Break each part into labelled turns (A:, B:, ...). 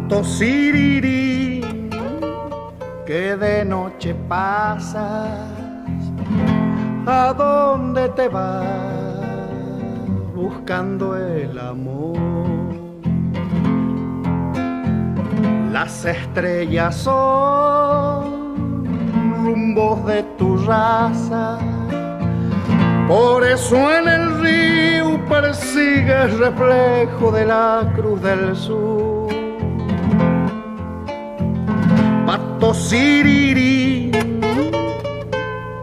A: Pato sirirí, que de noche pasas, ¿a dónde te vas buscando el amor? Las estrellas son rumbos de tu raza, por eso en el río persigues reflejo de la Cruz del Sur. Pato sirirí,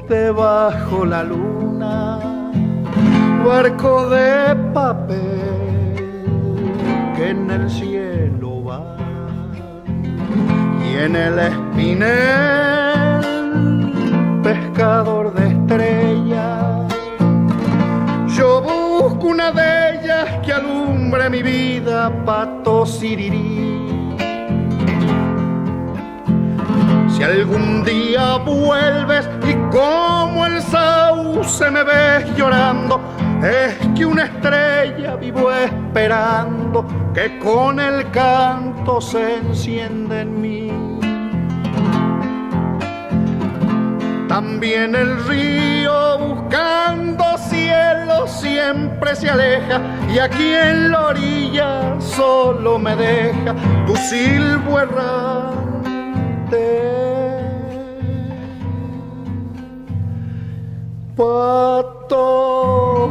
A: debajo la luna, barco de papel que en el cielo va, y en el espinel pescador de estrellas. Yo busco una de ellas que alumbre mi vida, pato sirirí. Si algún día vuelves y como el sauce me ves llorando, es que una estrella vivo esperando que con el canto se enciende en mí. También el río buscando cielo siempre se aleja, y aquí en la orilla solo me deja tu silbo errante. Pato